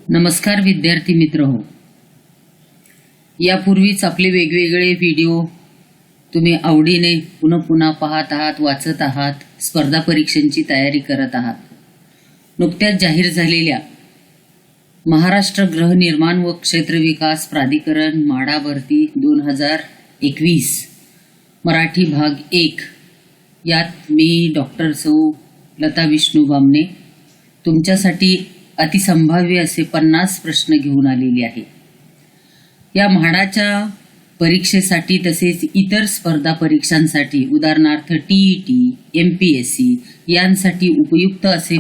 नमस्कार विद्यार्थी मित्र हो. यापूर्वीच आपले वेगवेगळे व्हिडिओ तुम्ही आवडीने पुन्हा पुन्हा पाहत आहात, वाचत आहात, स्पर्धा परीक्षांची तयारी करत आहात. नुकत्याच जाहीर झालेल्या महाराष्ट्र गृहनिर्माण व क्षेत्र विकास प्राधिकरण म्हाडा भरती 2021 मराठी भाग 1 यात मी डॉक्टर सौ लता विष्णू बामणे तुमच्यासाठी अतिसंभाव्य असे 50 प्रश्न घेऊन आलेले आहे. या म्हाडाच्या परीक्षेसाठी तसेच इतर स्पर्धा परीक्षांसाठी उदाहरणार्थ TET, MPSC यांसाठी उपयुक्त असे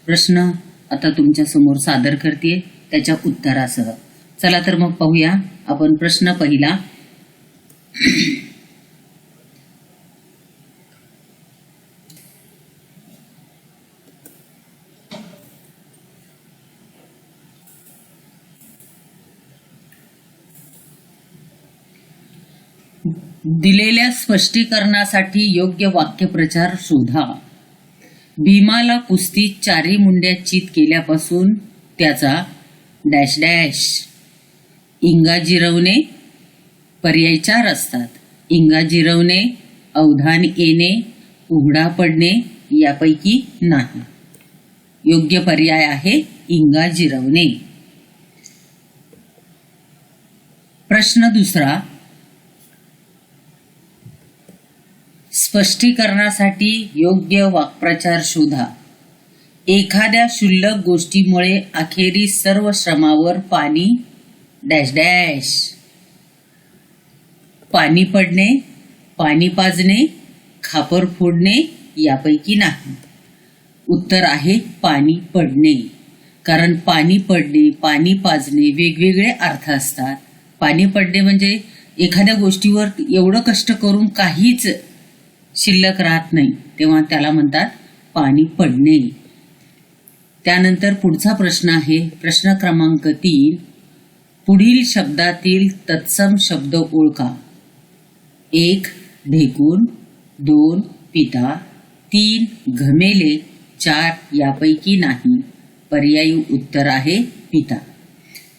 प्रश्न आता तुमच्या समोर सादर करते त्याच्या उत्तरासह. चला तर मग पाहूया आपण प्रश्न पहिला. दिलेल्या स्पष्टीकरणासाठी योग्य वाक्यप्रचार शोधा. भीमाला कुस्तीत 4 मुंड्या चित केल्यापासून त्याचा डॅश डॅश. इंगा जिरवणे. पर्याय 4 असतात. इंगा जिरवणे, अवधान येणे, उघडा पडणे यापैकी नाही. योग्य पर्याय आहे इंगा जिरवणे. प्रश्न दुसरा. स्पष्टीकरणासाठी योग्य वाक्प्रचार शोधा. एखाद्या क्षुल्लक गोष्टीमुळे अखेरीस सर्व श्रमावर पाणी डॅश डॅश. पाणी पडणे, पाणी पाजणे, खापर फोडणे यापैकी नाही. उत्तर आहे पाणी पडणे. कारण पाणी पडणे, पाणी पाजणे वेगवेगळे अर्थ असतात. पाणी पडणे म्हणजे एखाद्या गोष्टीवर एवढं कष्ट करून काहीच शिल्लक राहत नाही, तेव्हा त्याला म्हणतात पाणी पडणे. त्यानंतर पुढचा प्रश्न आहे प्रश्न क्रमांक 3. पुढील शब्दातील तत्सम शब्द ओळखा. 1 ढेकून, 2 पिता, 3 घमेले, 4 यापैकी नाही. पर्यायी उत्तर आहे पिता.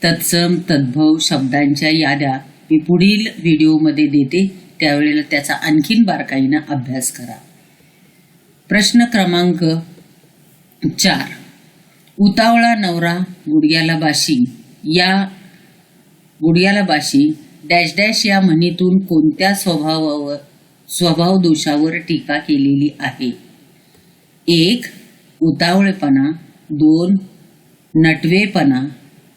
तत्सम तद्भव शब्दांच्या याद्या मी पुढील व्हिडिओमध्ये देते, त्यावेळेला त्याचा आणखीन बारकाईनं अभ्यास करा. प्रश्न क्रमांक 4. उतावळा नवरा गुडघ्याला बाशी. या गुडघ्याला बाशी डॅश डॅश या म्हणीतून कोणत्या स्वभाव दोषावर टीका केलेली आहे. 1 उतावळेपणा, 2 नटवेपणा,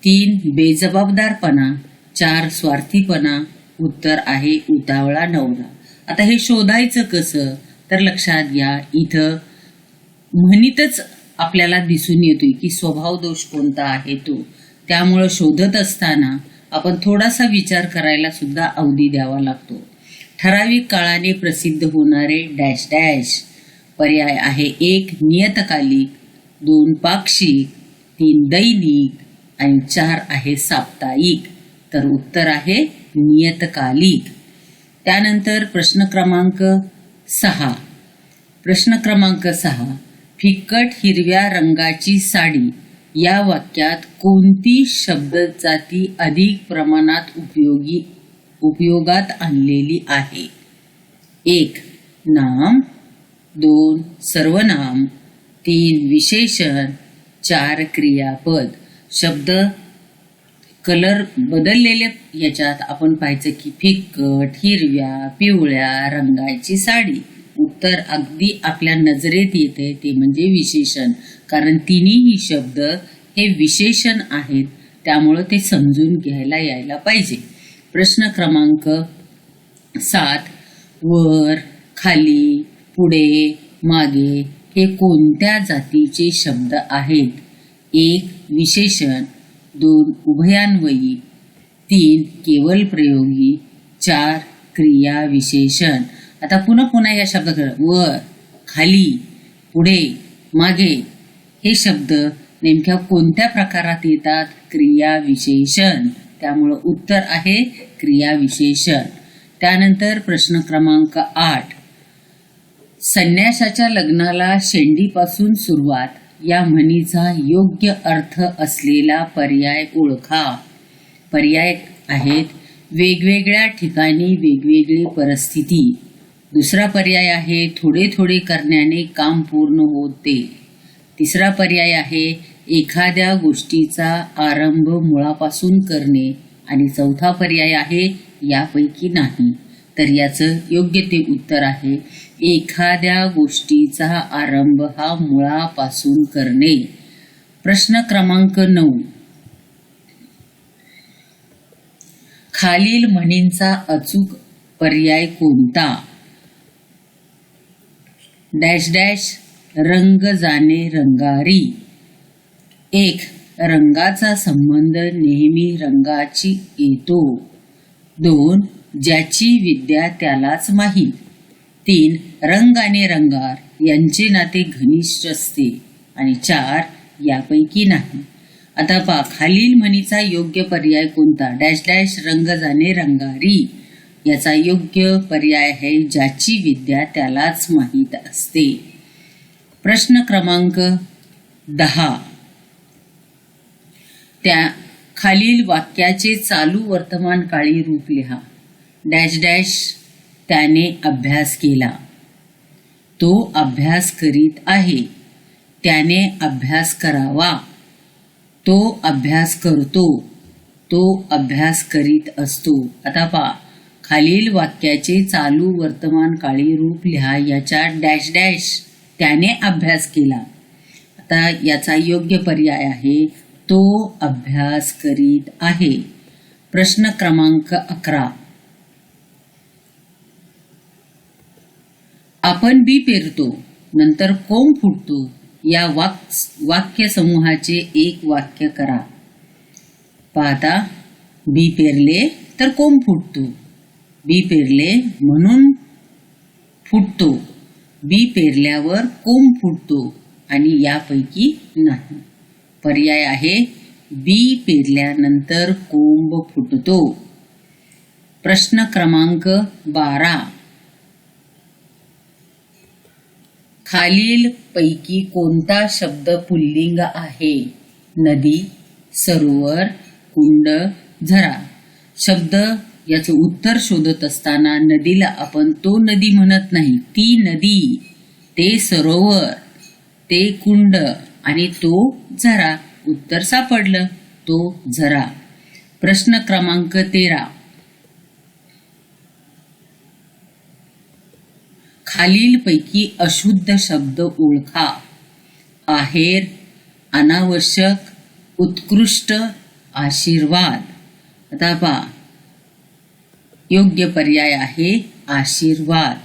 3 बेजबाबदारपणा, 4 स्वार्थीपणा. उत्तर आहे उतावळा नवरा. आता हे शोधायचं कसं तर लक्षात घ्या, इथं म्हणीतच आपल्याला दिसून येतोय की स्वभाव दोष कोणता आहे तो. त्यामुळं शोधत असताना आपण थोडासा विचार करायला सुद्धा अवधी द्यावा लागतो. ठराविक काळाने प्रसिद्ध होणारे डॅश डॅश. पर्याय आहे 1 नियतकालिक, 2 पाक्षिक, 3 दैनिक आणि 4 आहे साप्ताहिक. तर उत्तर आहे नियतकालिक. त्यानंतर प्रश्न क्रमांक 6. प्रश्न क्रमांक 6. फिक्कट हिरव्या रंगाची साडी या वाक्यात कोणती शब्दजाती अधिक प्रमाणात उपयोगात आणलेली आहे. 1 नाम, 2 सर्वनाम, 3 विशेषण, 4 क्रियापद. शब्द कलर बदललेले याच्यात आपण पाहायचं की फिक्कट, हिरव्या, पिवळ्या रंगाची साडी. उत्तर अगदी आपल्या नजरेत येते ते म्हणजे विशेषण. कारण तिन्ही शब्द हे विशेषण आहेत, त्यामुळं ते समजून घ्यायला यायला पाहिजे. प्रश्न क्रमांक 7. वर, खाली, पुढे, मागे हे कोणत्या जातीचे शब्द आहेत. 1 विशेषण, 2 उभयान्वयी, 3 केवल प्रयोगी, 4 क्रिया विशेषण. आता पुन्हा या शब्दाकडे वर, खाली, पुढे, मागे हे शब्द नेमक्या कोणत्या प्रकारात येतात. क्रिया विशेषण. त्यामुळं उत्तर आहे क्रिया विशेषण. त्यानंतर प्रश्न क्रमांक 8. संन्याशाच्या लग्नाला शेंडीपासून सुरुवात या म्हणीचा योग्य अर्थ असलेला पर्याय ओळखा. पर्याय आहेत वेगवेगळ्या ठिकाणी वेगवेगळी परिस्थिती. दुसरा पर्याय आहे थोडे थोडे करण्याने काम पूर्ण होते. तिसरा पर्याय आहे एखाद्या गोष्टीचा आरंभ मुळापासून करणे. आणि चौथा पर्याय आहे यापैकी नाही. तर याचं योग्य ते उत्तर आहे एखाद्या गोष्टीचा आरंभ हा मुळापासून करणे. प्रश्न क्रमांक 9. खालील म्हणींचा अचूक पर्याय कोणता? डॅश डॅश रंग जाणे रंगारी. 1. रंगाचा संबंध नेहमी रंगाची येतो. 2. ज्याची विद्या त्यालाच माहीत. 3. रंग आणि रंगार यांचे नाते घनिष्ठ असते. आणि 4. यापैकी नाही. आता पहा खालील म्हणीचा योग्य पर्याय कोणता? डॅश डॅश रंग जाणे रंगारी. याचा योग्य पर्याय आहे ज्याची विद्या त्यालाच माहीत असते. प्रश्न क्रमांक 10. त्या खालील वाक्याचे चालू वर्तमान काळी रूप लिहा. डॅश डॅश त्याने अभ्यास केला. तो अभ्यास करीत आहे. त्याने अभ्यास करावा. तो अभ्यास करतो. तो अभ्यास करीत असतो. आता पहा खालील वाक्याचे चालू वर्तमान काळी रूप लिहा. याच्या डॅश डॅश त्याने अभ्यास केला. आता याचा योग्य पर्याय आहे तो अभ्यास करीत आहे. प्रश्न क्रमांक 11. आपण बी पेरतो नंतर कोंब फुटतो या वाक्य समूहाचे एक वाक्य करा. पाहता बी पेरले तर कोंब फुटतो. बी पेरले म्हणून फुटतो. बी पेरल्यावर कोंब फुटतो आणि यापैकी नाही. पर्याय आहे बी पेरल्यानंतर कोंब फुटतो. प्रश्न क्रमांक 12. खालील पैकी कोणता शब्द पुल्लिंग आहे? नदी, सरोवर, कुंड, झरा. शब्द याचं उत्तर शोधत असताना नदीला आपण तो नदी म्हणत नाही. ती नदी, ते सरोवर, ते कुंड आणि तो झरा. उत्तर सापडलं तो झरा. प्रश्न क्रमांक 13. खालीलपैकी अशुद्ध शब्द ओळखा. आहेर, अनावश्यक, उत्कृष्ट, आशीर्वाद. आता पहा योग्य पर्याय आहे आशीर्वाद.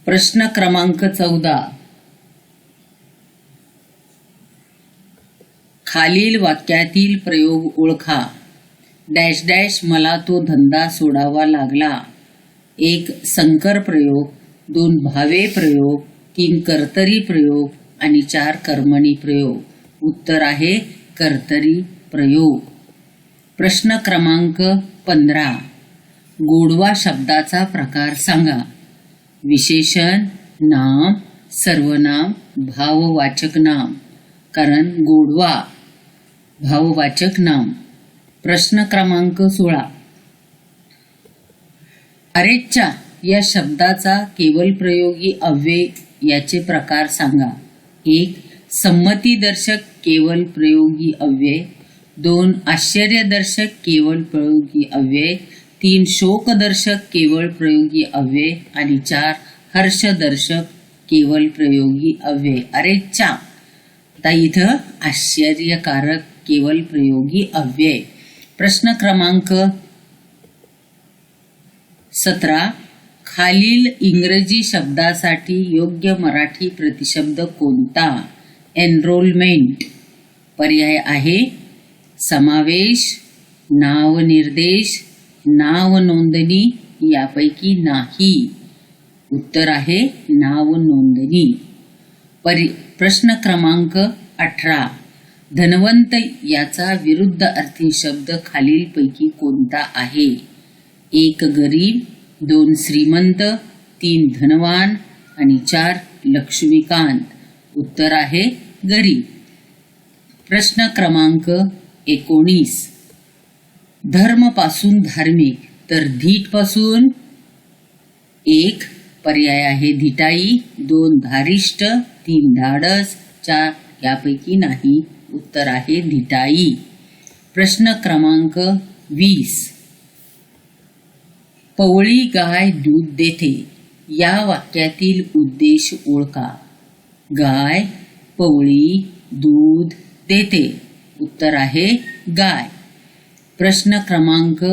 प्रश्न क्रमांक 14. खालील वाक्यातील प्रयोग ओळखा. डॅश डॅश मला तो धंदा सोडावा लागला. 1. संकर प्रयोग. 2. भावे प्रयोग. 3. कर्तरी प्रयोग आणि 4. कर्मणी प्रयोग. उत्तर आहे कर्तरी प्रयोग. प्रश्न क्रमांक 15. गोडवा शब्दाचा प्रकार सांगा. विशेषण, नाम, सर्वनाम, भाववाचक नाम. कारण गोडवा भाववाचक नाम. प्रश्न क्रमांक 16. अरेच्चा या शब्दाचा केवल प्रयोगी अव्यय याचे प्रकार सांगा. 1. संमतीदर्शक केवल प्रयोगी अव्यय. 2. आश्चर्यदर्शक केवल प्रयोगी अव्यय. 3. शोकदर्शक केवळ प्रयोगी अव्यय आणि 4. हर्षदर्शक केवल प्रयोगी अव्यय. अरेच्चा आता इथं आश्चर्यकारक केवल प्रयोगी अव्यय. प्रश्न क्रमांक 17. खालील इंग्रजी शब्दासाठी योग्य मराठी प्रतिशब्द कोणता? एनरोलमेंट. पर्याय आहे समावेश, नावनिर्देश, नाव नोंदणी यापैकी नाही. उत्तर आहे नाव नोंदणी. प्रश्न क्रमांक 18. धनवंत याचा विरुद्ध अर्थी शब्द खालीलपैकी कोणता आहे? 1. गरीब, 2 श्रीमंत, 3 धनवान आणि 4 लक्ष्मीकांत. उत्तर आहे गरीब. प्रश्न क्रमांक 19. धर्म पासून धार्मिक तर धीट पासून 1 पर्याय आहे धिटाई, 2 धारिष्ट, 3 धाडस, 4 यापैकी नाही. उत्तर आहे धिटाई. प्रश्न क्रमांक 20. पवळी गाय दूध देते या वाक्यातील उद्देश ओळखा. गाय पवळी दूध देते. उत्तर आहे गाय. प्रश्न क्रमांक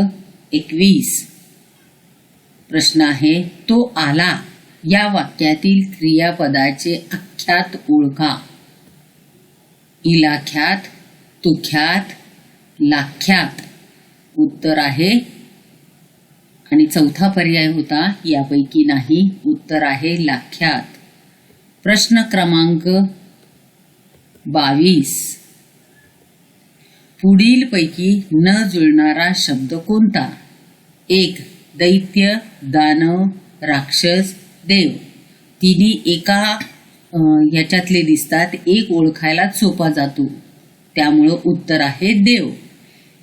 21. प्रश्न आहे तो आला या वाक्यातील क्रियापदाचे आख्यात ओळखा. इलाख्यात, तुख्यात, लाख्यात. उत्तर आहे आणि चौथा पर्याय होता यापैकी नाही. उत्तर आहे लाख्यात. प्रश्न क्रमांक 22. पुढीलपैकी न जुळणारा शब्द कोणता? 1 दैत्य, दानव, राक्षस, देव. तिन्ही एका ह्याच्यातले दिसतात. 1 ओळखायला सोपा जातो, त्यामुळं उत्तर आहे देव.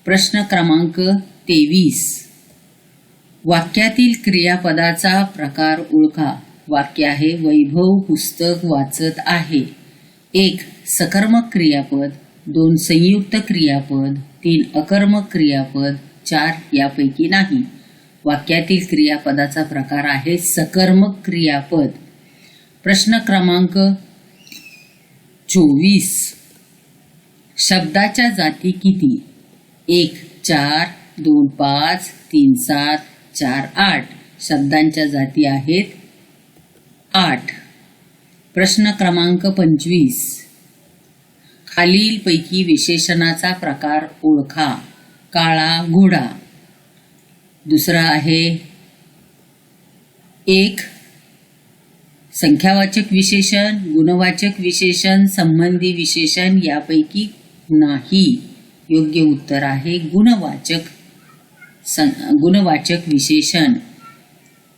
प्रश्न क्रमांक 23. वाक्यातील क्रियापदाचा प्रकार ओळखा. वाक्य आहे वैभव पुस्तक वाचत आहे. 1 सकर्मक क्रियापद, 2 संयुक्त क्रियापद, 3 अकर्मक क्रियापद, 4 यापैकी नाही. वाक्यातील क्रियापदाचा प्रकार आहे सकर्मक क्रियापद. प्रश्न क्रमांक 24. शब्दाच्या जाती किती? 1 4, 2 5, 3 7, 4 8. शब्दांच्या जाती आहेत 8. प्रश्न क्रमांक 25. खालीलपैकी विशेषणाचा प्रकार ओळखा. काळा घोडा. दुसरा आहे 1 संख्यावाचक विशेषण, गुणवाचक विशेषण, संबंधी विशेषण यापैकी नाही. योग्य उत्तर आहे गुणवाचक विशेषण.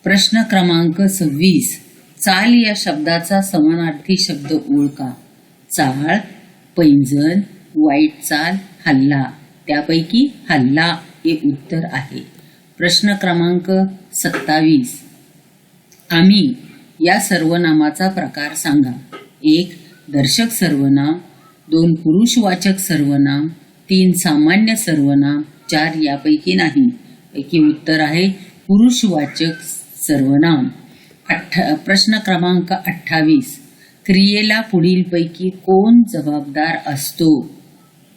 प्रश्न क्रमांक 26. चाल या शब्दाचा समानार्थी शब्द ओळखा. चाळ, पैंजण, वाईट चाल, हल्ला. त्यापैकी हल्ला हे उत्तर आहे. प्रश्न क्रमांक 27. आम्ही या सर्वनामाचा प्रकार सांगा. 1 दर्शक सर्वनाम, 2 पुरुषवाचक सर्वनाम, 3 सामान्य सर्वनाम, 4 यापैकी नाही. पैकी उत्तर आहे पुरुषवाचक सर्वनाम. प्रश्न क्रमांक 28. क्रियेला पुढीलपैकी कोण जबाबदार असतो?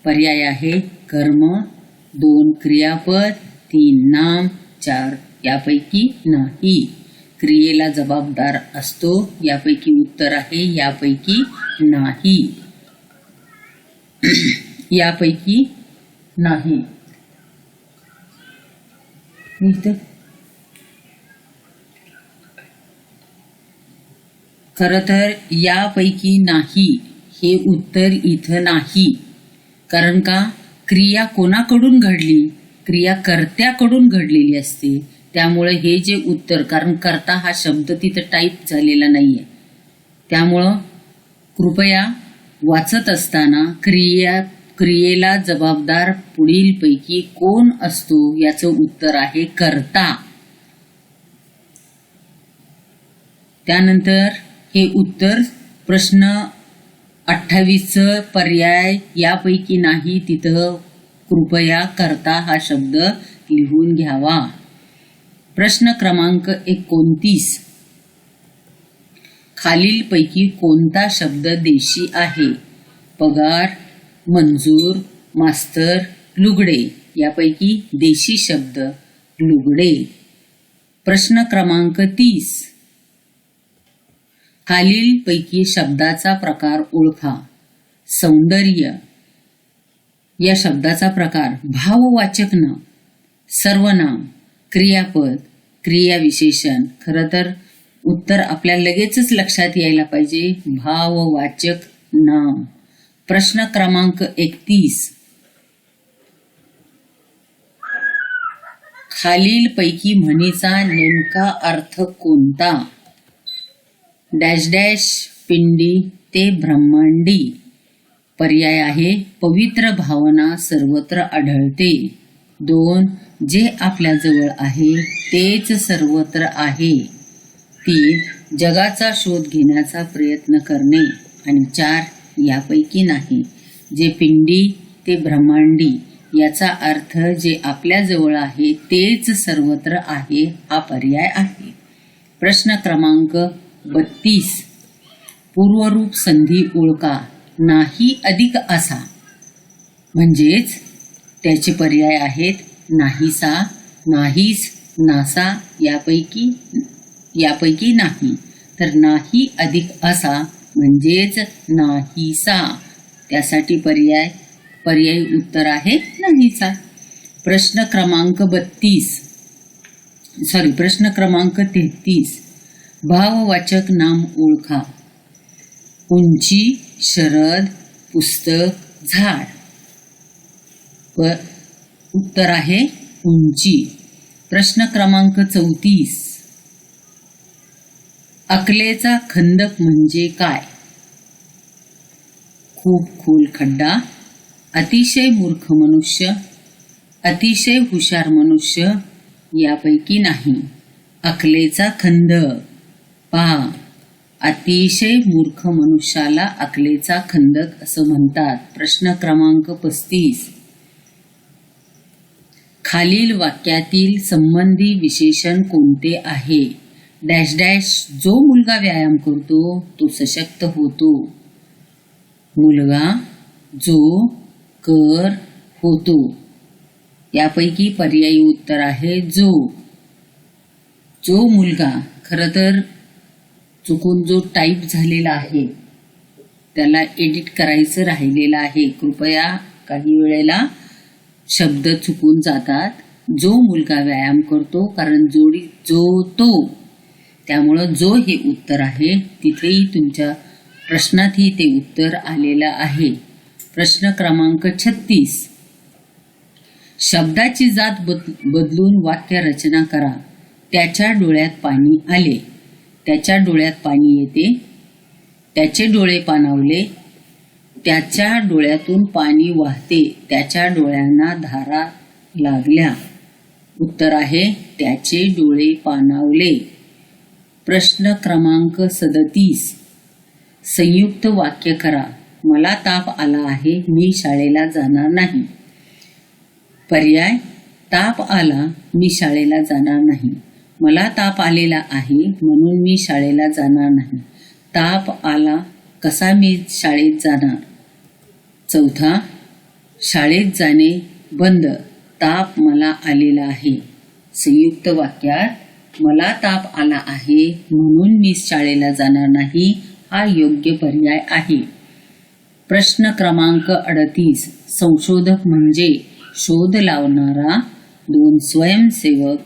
पर्याय आहे कर्म, 2 क्रियापद, 3 नाम, 4 यापैकी नाही. क्रियेला जबाबदार असतो यापैकी उत्तर आहे यापैकी नाही. यापैकी नाही. खरं तर यापैकी नाही हे उत्तर इथं नाही. कारण का? क्रिया कोणाकडून घडली? क्रिया कर्त्याकडून घडलेली असते. त्यामुळे हे जे उत्तर, कारण कर्ता हा शब्द तिथं टाईप झालेला नाहीये, त्यामुळं कृपया वाचत असताना क्रियेला जबाबदार पुढीलपैकी कोण असतो याचं उत्तर आहे कर्ता. त्यानंतर हे उत्तर प्रश्न 28 पर्याय यापैकी नाही, तिथं कृपया कर्ता हा शब्द लिहून घ्यावा. प्रश्न क्रमांक 29. खालीलपैकी कोणता शब्द देशी आहे? पगार, मंजूर, मास्तर, लुगडे. यापैकी देशी शब्द लुगडे. प्रश्न क्रमांक 30. खालीलपैकी शब्दाचा प्रकार ओळखा. सौंदर्य या शब्दाचा प्रकार भाववाचक नाम, सर्वनाम, क्रियापद, क्रियाविशेषण. खरं तर उत्तर आपल्या लगेचच लक्षात यायला पाहिजे, भाववाचक नाम. प्रश्न क्रमांक 31. खालीलपैकी म्हणीचा नेमका अर्थ कोणता? डॅश डॅश पिंडी ते ब्रह्मांडी. पर्याय आहे पवित्र भावना सर्वत्र आढळते. 2. जे आपल्याजवळ आहे तेच सर्वत्र आहे. 3. जगाचा शोध घेण्याचा प्रयत्न करणे. आणि 4. यापैकी नाही. जे पिंडी ते ब्रह्मांडी याचा अर्थ जे आपल्याजवळ आहे तेच सर्वत्र आहे हा पर्याय आहे. प्रश्न क्रमांक 32. पूर्वरूप संधी ओळखा. नाही अधिक असा. म्हणजेच त्याचे पर्याय आहेत नाहीसा, नाहीस, नासा, यापैकी नाही. तर नाही अधिक असा म्हणजेच नाहीसा. त्यासाठी पर्यायी उत्तर आहे नाहीसा. प्रश्न क्रमांक 33. भाववाचक नाम ओळखा. उंची, शरद, पुस्तक, झाड. उत्तर आहे उंची. प्रश्न क्रमांक 34. अकलेचा खंदक म्हणजे काय? खूप खोल खड्डा, अतिशय मूर्ख मनुष्य, अतिशय हुशार मनुष्य, यापैकी नाही. अकलेचा खंदक. पहा, अतिशय मूर्ख मनुष्याला अकलेचा खंदक असं म्हणतात. प्रश्न क्रमांक 35. खालील वाक्यातील संबंधी विशेषण कोणते आहे? डॅश डॅश जो मुलगा व्यायाम करतो तो सशक्त होतो. मुलगा जो कर होतो. यापैकी पर्यायी उत्तर आहे जो. जो मुलगा. खरं तर चुकून जो टाईप झालेला आहे त्याला एडिट करायचं राहिलेलं आहे. कृपया काही वेळेला शब्द चुकून जातात. जो मुलगा व्यायाम करतो कारण जोडी जो तो, त्यामुळं जो हे उत्तर आहे. तिथेही तुमच्या प्रश्नातही ते उत्तर आलेलं आहे. प्रश्न क्रमांक 36. शब्दाची जात बदलून वाक्य रचना करा. त्याच्या डोळ्यात पाणी आले. त्याच्या डोळ्यात पाणी येते. त्याचे डोळे पाणावले. त्याच्या डोळ्यातून पाणी वाहते. त्याच्या डोळ्यांना धारा लागल्या. उत्तर आहे त्याचे डोळे पाणावले. प्रश्न क्रमांक 37. संयुक्त वाक्य करा. मला ताप आला आहे, मी शाळेला जाणार नाही. पर्याय ताप आला, मी शाळेला जाणार नाही. मला ताप आलेला आहे म्हणून मी शाळेला जाणार नाही. ताप आला कसा मी शाळेत जाणार. 4. शाळेत जाणे बंद. ताप मला आलेला आहे. संयुक्त वाक्यात मला ताप आला आहे म्हणून मी शाळेला जाणार नाही हा योग्य पर्याय आहे. प्रश्न क्रमांक 38. संशोधक म्हणजे शोध लावणारा, 2 स्वयंसेवक,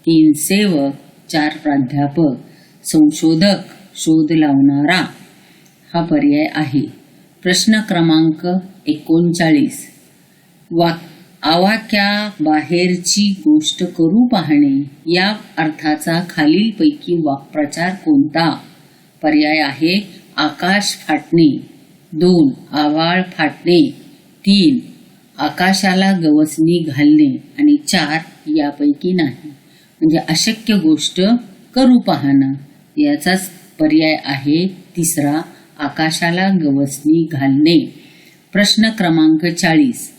3 सेवक, 4 प्राध्यापक. संशोधक, शोध लावणारा हा पर्याय आहे. प्रश्न क्रमांक 39. आवाक्या बाहेरची गोष्ट करू पाहणे या अर्थाचा खालीलपैकी वाक्प्रचार कोणता? पर्याय आहे आकाश फाटणे, 2 आभाळ फाटणे, 3 आकाशाला गवसणी घालणे आणि 4 यापैकी नाही. म्हणजे अशक्य गोष्ट करू पाहणं. याचाच पर्याय आहे 3 आकाशाला गवसणी घालणे. प्रश्न क्रमांक 40.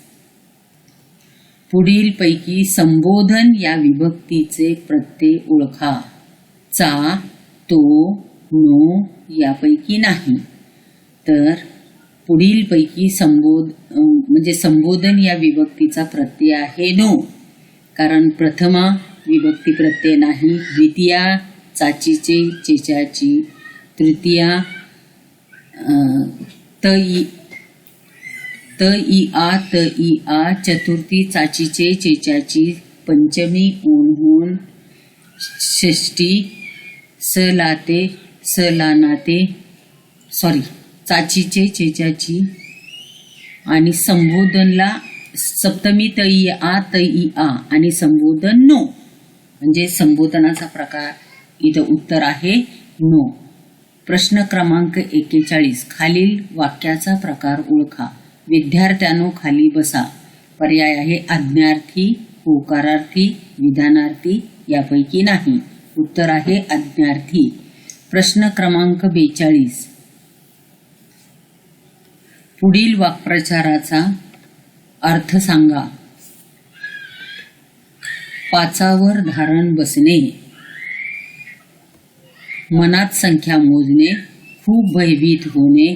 पुढीलपैकी संबोधन या विभक्तीचे प्रत्यय ओळखा. चा, तो, नो यापैकी नाही. तर पुढीलपैकी संबोधन या विभक्तीचा प्रत्यय आहे नो. कारण प्रथमा विभक्ती प्रत्यय नाही. द्वितीया चाचीचे चेचाची, तृतीया त इ आ, चतुर्थी चाचीचे चेचाची, पंचमी ओन, षष्टी चाचीचे चेचाची आणि संबोधनला सप्तमी त इ आ आणि संबोधन नो. म्हणजे संबोधनाचा प्रकार. इथं उत्तर आहे नो. प्रश्न क्रमांक 41. खालील वाक्याचा प्रकार ओळखा. विद्यार्थ्यांनो खाली बसा. पर्याय आहे आज्ञार्थी, होकारार्थी, विधानार्थी, यापैकी नाही. उत्तर आहे आज्ञार्थी. प्रश्न क्रमांक 42. पुढील वाक्प्रचाराचा अर्थ सांगा. पाचावर धारण बसणे, मनात संख्या मोजणे, खूप भयभीत होणे,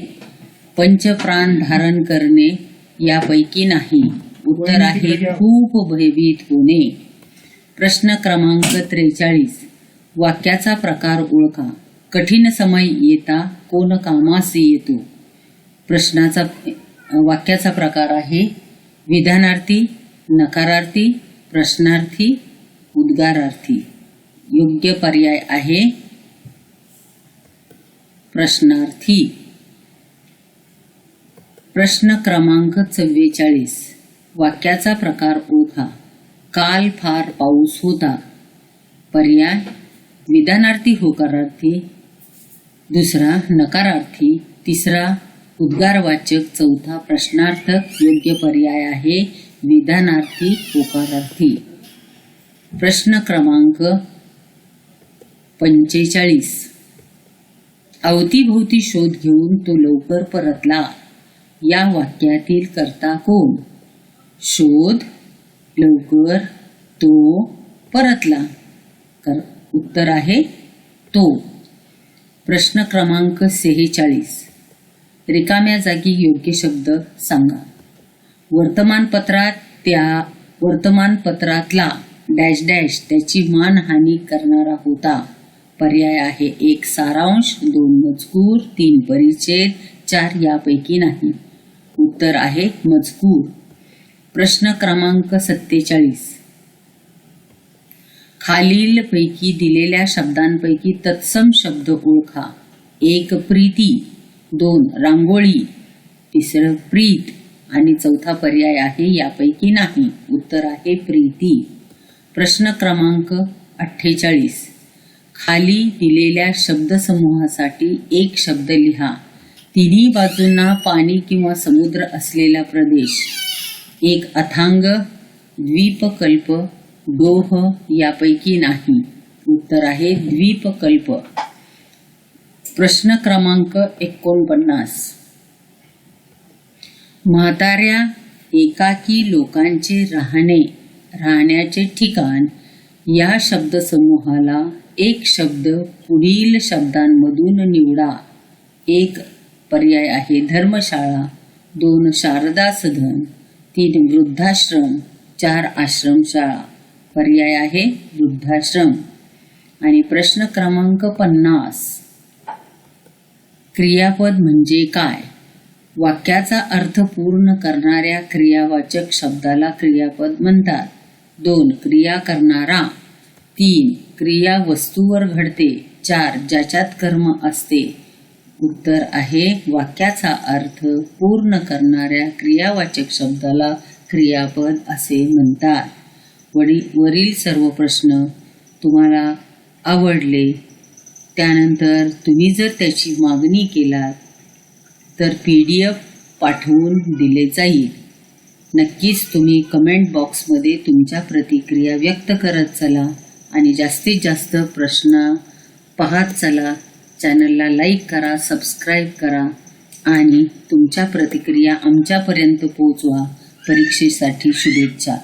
पंचप्राण धारण करणे, यापैकी नाही. उत्तर आहे खूप भयभीत होणे. प्रश्न क्रमांक 43. वाक्याचा प्रकार ओळखा. कठीण समय येता कोण कामास येतो. वाक्याचा प्रकार आहे विधानार्थी, नकारार्थी, प्रश्नार्थी, उद्गारार्थी. योग्य पर्याय आहे प्रश्नार्थी. प्रश्न क्रमांक 44. वाक्याचा प्रकार ओळखा. काल फार पाऊस होता. पर्याय विधानार्थी, होकारार्थी, दुसरा नकारार्थी, तिसरा उद्गारवाचक, चौथा प्रश्नार्थक. योग्य पर्याय आहे विधानार्थी, होकारार्थी. प्रश्न क्रमांक 45. अवतीभोवती शोध घेऊन तो लवकर परतला. या वाक्यातील कर्ता कोण. शोध, लवकर, तो, परतला. उत्तर आहे तो. प्रश्न क्रमांक 46. रिकाम्या जागी योग्य शब्द सांगा. वर्तमानपत्रातला डॅश डॅश त्याची मानहानी करणारा होता. पर्याय आहे 1 सारांश, 2 मजकूर, 3 परिच्छेद, 4 यापैकी नाही. उत्तर आहे मजकूर. प्रश्न क्रमांक 47. खालीलपैकी दिलेल्या शब्दांपैकी तत्सम शब्द ओळखा. 1 प्रीती, 2 रांगोळी, 3 प्रीत आणि चौथा पर्याय आहे यापैकी नाही. उत्तर आहे प्रीती. प्रश्न क्रमांक 48. खाली दिलेल्या शब्दसमूहासाठी एक शब्द लिहा. तिन्ही बाजूंना पाणी किंवा समुद्र असलेला प्रदेश. 1 अथांग, द्वीपकल्प, डोह, यापैकी नाही. उत्तर आहे द्वीपकल्प. प्रश्न क्रमांक 49. म्हाताऱ्या एकाकी लोकांचे राहण्याचे ठिकाण या शब्दसमूहाला एक शब्द पुढील शब्दांमधून निवडा. 1 पर्याय आहे धर्मशाळा, 2 शारदा सदन, 3 वृद्धाश्रम, 4 आश्रमशाळा. पर्याय आहे वृद्धाश्रम. आणि प्रश्न क्रमांक 50. क्रियापद म्हणजे काय. वाक्याचा अर्थ पूर्ण करणाऱ्या क्रियावाचक शब्दाला क्रियापद म्हणतात. 2 क्रिया करणारा, 3 क्रिया वस्तूवर घडते, 4 ज्याच्यात कर्म असते. उत्तर आहे वाक्याचा अर्थ पूर्ण करणाऱ्या क्रियावाचक शब्दाला क्रियापद असे म्हणतात. वरील सर्व प्रश्न तुम्हाला आवडले, त्यानंतर तुम्ही जर त्याची मागणी केलात तर PDF पाठवून दिले जाईल. नक्कीच तुम्ही कमेंट बॉक्समध्ये तुमच्या प्रतिक्रिया व्यक्त करत चला आणि जास्तीत जास्त प्रश्न पाहत चला. चॅनलला लाईक करा, सबस्क्राईब करा आणि तुमच्या प्रतिक्रिया आमच्यापर्यंत पोहोचवा. परीक्षेसाठी शुभेच्छा.